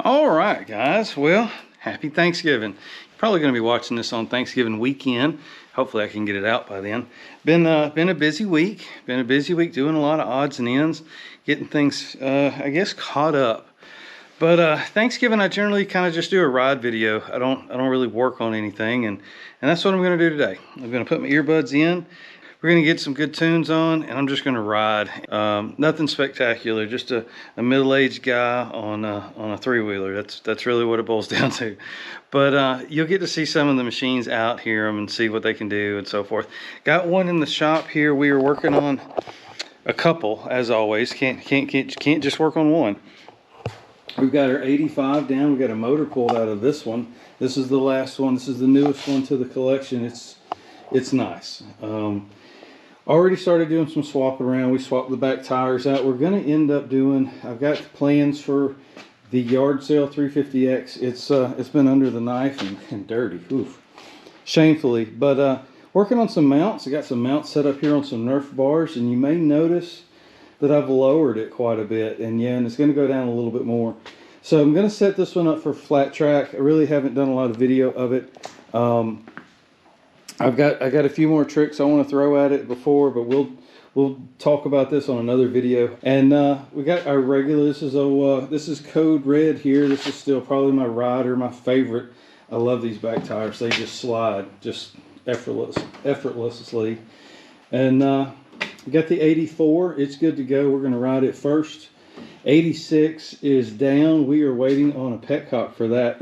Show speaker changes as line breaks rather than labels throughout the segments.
All right, guys. Well, happy Thanksgiving. You're probably going to be watching this on Thanksgiving weekend. Hopefully I can get it out by then. Been a busy week. Been a busy week doing a lot of odds and ends, getting things, I guess, caught up. But Thanksgiving, I generally kind of just do a ride video. I don't really work on anything, and that's what I'm going to do today. I'm going to put my earbuds in. We're going to get some good tunes on, and I'm just going to ride. Nothing spectacular, just a middle-aged guy on a three-wheeler. That's really what it boils down to. But you'll get to see some of the machines out, hear them, and see what they can do and so forth. Got one in the shop here. We are working on a couple, as always. Can't just work on one. We've got our 85 down. We've got a motor pulled out of this one. This is the last one. This is the newest one to the collection. It's nice. Already started doing some swapping around. We swapped the back tires out. We're going to end up doing, I've got plans for the yard sale 350X. It's been under the knife and dirty, oof, shamefully. But working on some mounts. I got some mounts set up here on some Nerf bars, and you may notice that I've lowered it quite a bit, and it's going to go down a little bit more. So I'm going to set this one up for flat track. I really haven't done a lot of video of it. I got a few more tricks I want to throw at it before, but we'll talk about this on another video. And we got our regular. This is Code Red here. This is still probably my rider, my favorite. I love these back tires. They just slide just effortlessly. And we got the 84. It's good to go. We're going to ride it first. 86 is down. We are waiting on a petcock for that.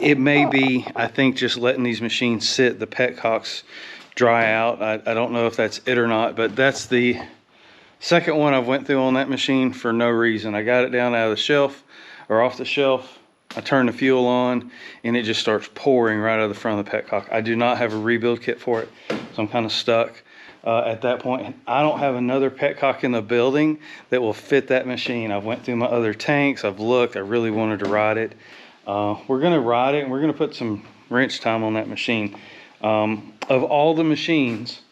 It may be, I think, just letting these machines sit, the petcocks dry out. I don't know if that's it or not, but that's the second one I've went through on that machine for no reason. I got it down out of the shelf or off the shelf. I turn the fuel on and it just starts pouring right out of the front of the petcock. I do not have a rebuild kit for it, so I'm kind of stuck at that point. And I don't have another petcock in the building that will fit that machine. I've went through my other tanks. I've looked. I really wanted to ride it. We're going to ride it, and we're going to put some wrench time on that machine. Of all the machines,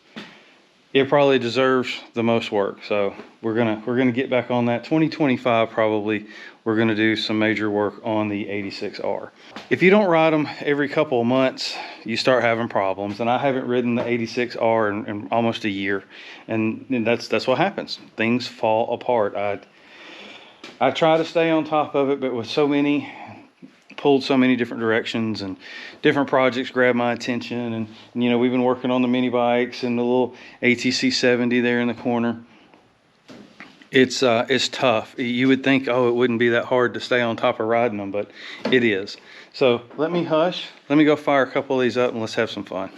it probably deserves the most work. So we're gonna get back on that. 2025 probably, we're going to do some major work on the 86R. If you don't ride them every couple of months, you start having problems. And I haven't ridden the 86R in almost a year, and that's what happens. Things fall apart. I try to stay on top of it, but with pulled so many different directions, and different projects grab my attention, and we've been working on the mini bikes and the little ATC 70 there in the corner. It's tough. You would think, oh, it wouldn't be that hard to stay on top of riding them, but it is. So let me go fire a couple of these up and let's have some fun.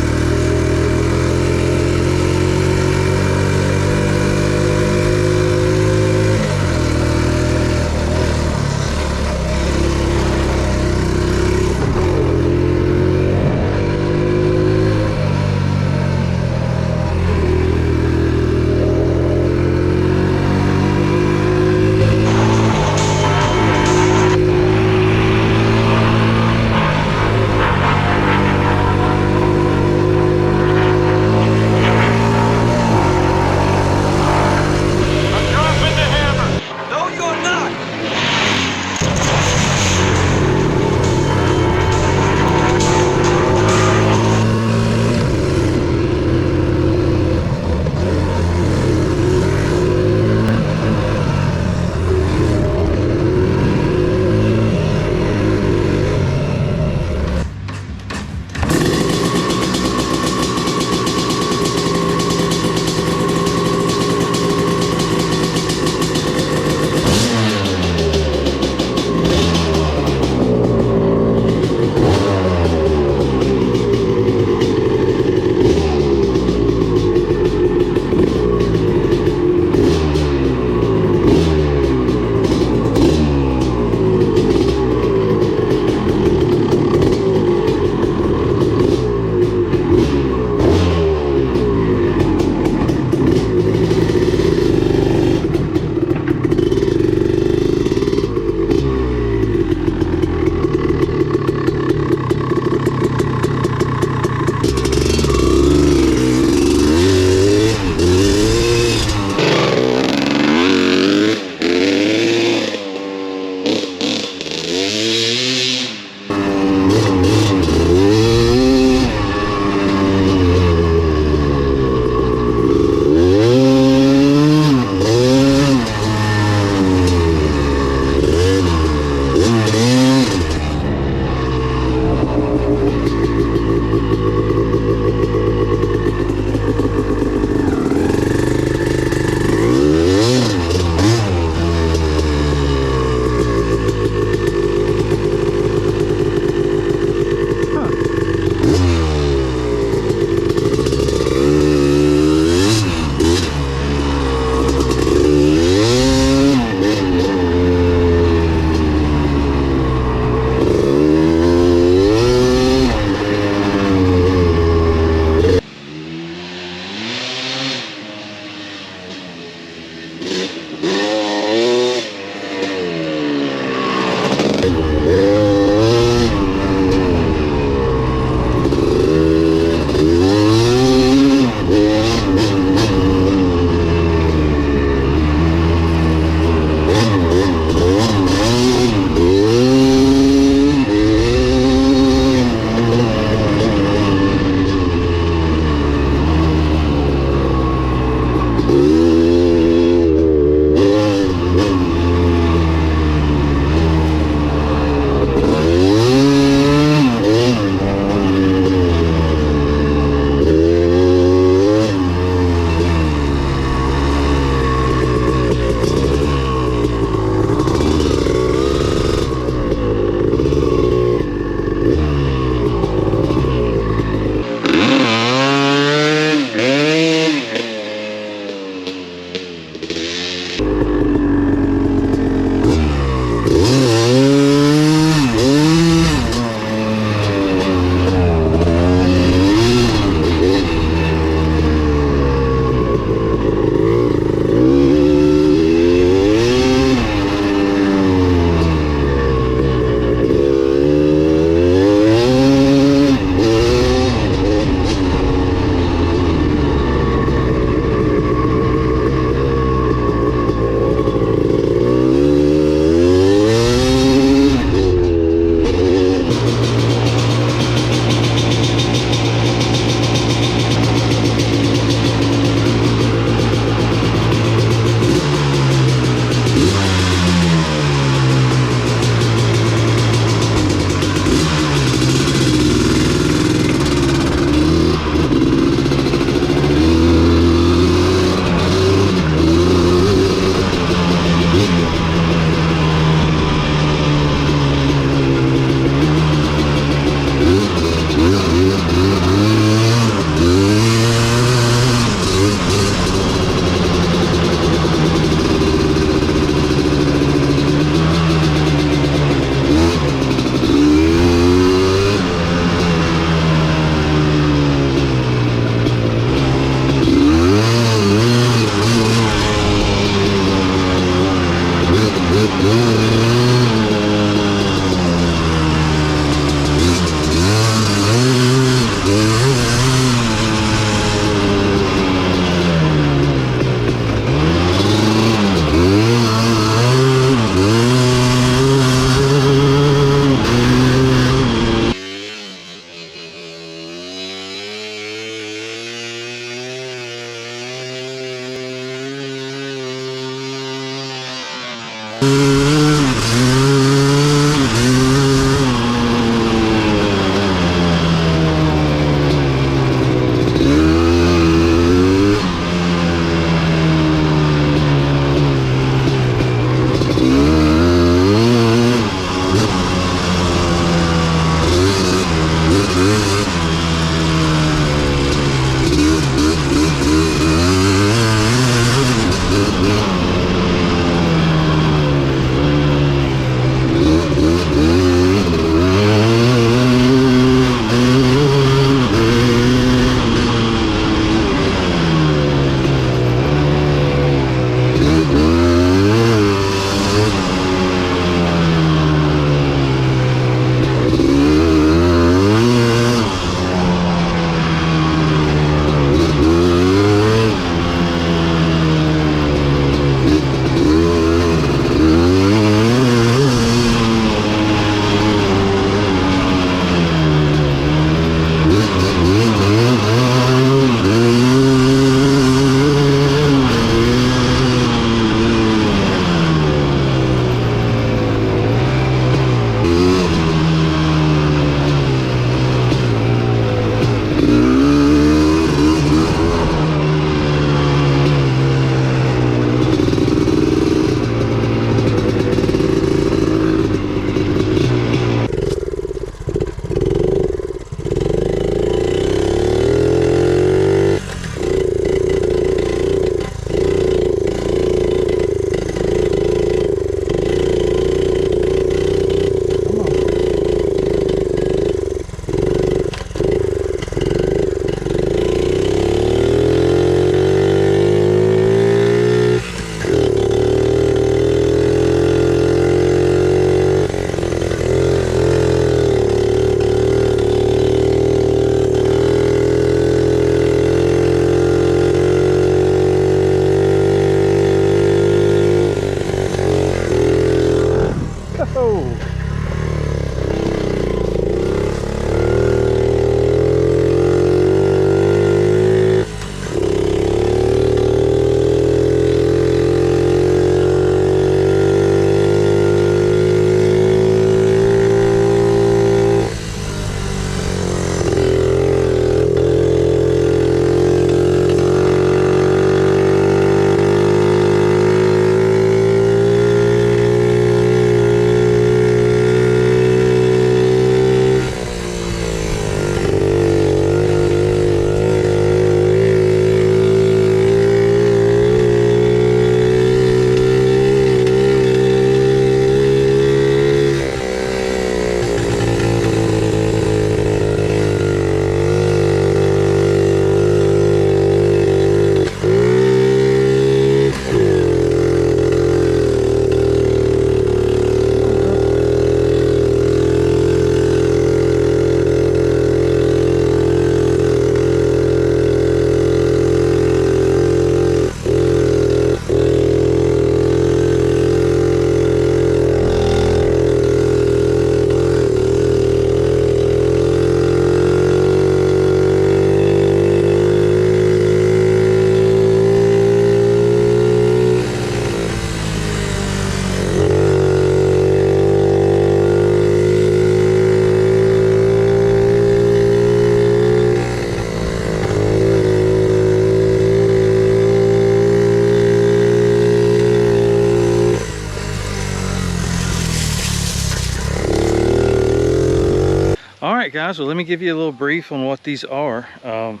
Alright guys, well let me give you a little brief on what these are. Of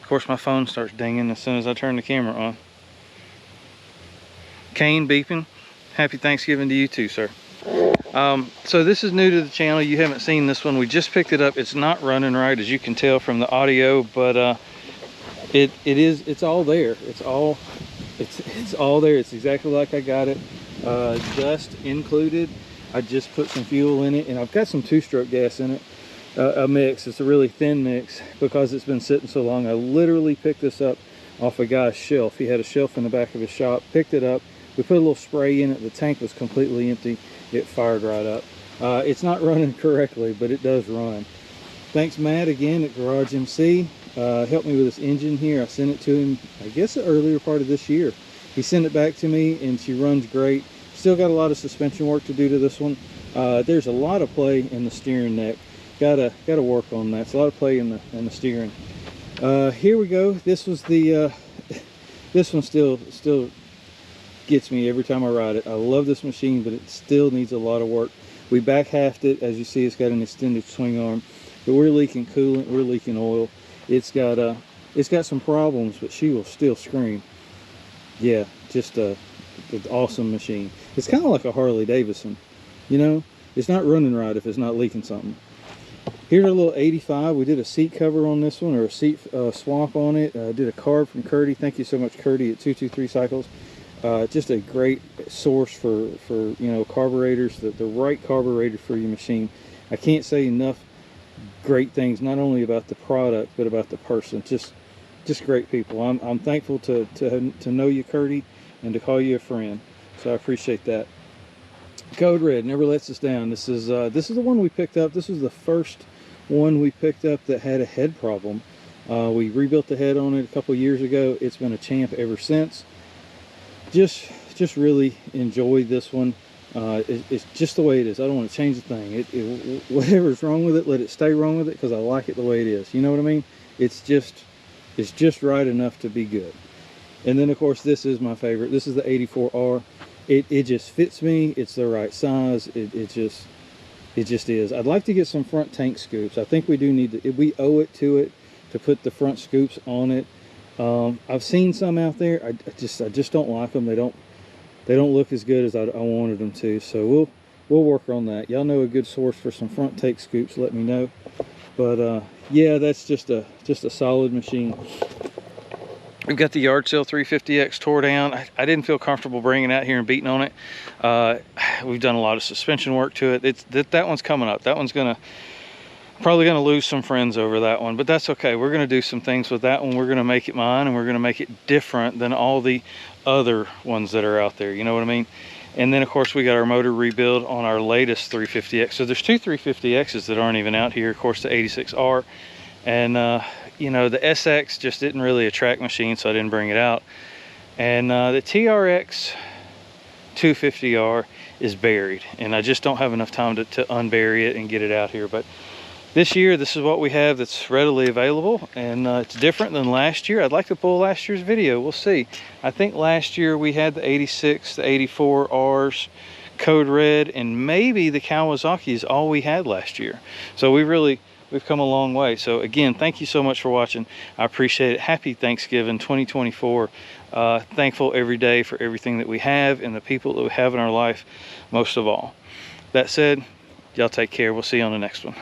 course my phone starts dinging as soon as I turn the camera on. Kane beeping. Happy Thanksgiving to you too, sir. So this is new to the channel. You haven't seen this one. We just picked it up. It's not running right, as you can tell from the audio, but it's all there. It's all there. It's exactly like I got it. dust included. I just put some fuel in it, and I've got some 2-stroke gas in it, a mix. It's a really thin mix because it's been sitting so long. I literally picked this up off a guy's shelf. He had a shelf in the back of his shop, picked it up. We put a little spray in it. The tank was completely empty. It fired right up. It's not running correctly, but it does run. Thanks Matt again at Garage MC. Helped me with this engine here. I sent it to him, I guess the earlier part of this year. He sent it back to me, and she runs great. Still got a lot of suspension work to do to this one. There's a lot of play in the steering neck. Gotta work on that. It's a lot of play in the steering. Here we go. This was the this one still gets me every time I ride it. I love this machine, but it still needs a lot of work. We back halved it. As you see, it's got an extended swing arm, but we're leaking coolant, we're leaking oil. It's got some problems, but she will still scream. Yeah, just an awesome machine. It's kind of like a Harley Davidson, you know. It's not running right if it's not leaking something. Here's our little 85. We did a seat cover on this one, or a seat swap on it. Did a carb from Curtie. Thank you so much, Curtie, at 223 Cycles. Just a great source for you know, carburetors, the right carburetor for your machine. I can't say enough great things, not only about the product but about the person. Just great people. I'm thankful to know you, Curtie, and to call you a friend. So I appreciate that. Code Red never lets us down. This is the one we picked up. This was the first one we picked up that had a head problem. We rebuilt the head on it a couple years ago. It's been a champ ever since. Just really enjoy this one. It's just the way it is. I don't want to change a thing. Whatever's wrong with it, let it stay wrong with it, because I like it the way it is. You know what I mean? It's just right enough to be good. And then of course this is my favorite. This is the 84R. It just fits me. It's the right size. It just is. I'd like to get some front tank scoops. I think we do need to. We owe it to put the front scoops on it. I've seen some out there. I just don't like them. They don't look as good as I wanted them to. So we'll work on that. Y'all know a good source for some front tank scoops, let me know. But yeah, that's just a solid machine. We've got the yard sale 350X tore down. I didn't feel comfortable bringing it out here and beating on it. We've done a lot of suspension work to it. That one's coming up. That one's probably gonna lose some friends over that one, but that's okay. We're gonna do some things with that one. We're gonna make it mine, and we're gonna make it different than all the other ones that are out there. You know what I mean? And then of course we got our motor rebuild on our latest 350X. So there's two 350Xs that aren't even out here. Of course the 86R, and you know, the SX just didn't really a track machine, so I didn't bring it out. And the TRX 250R is buried, and I just don't have enough time to unbury it and get it out here. But this year, this is what we have that's readily available, and it's different than last year. I'd like to pull last year's video. We'll see. I think last year we had the 86, the 84Rs, Code Red, and maybe the Kawasaki is all we had last year. So we've come a long way. So again, thank you so much for watching. I appreciate it. Happy Thanksgiving 2024. Thankful every day for everything that we have and the people that we have in our life, most of all. That said, y'all take care. We'll see you on the next one.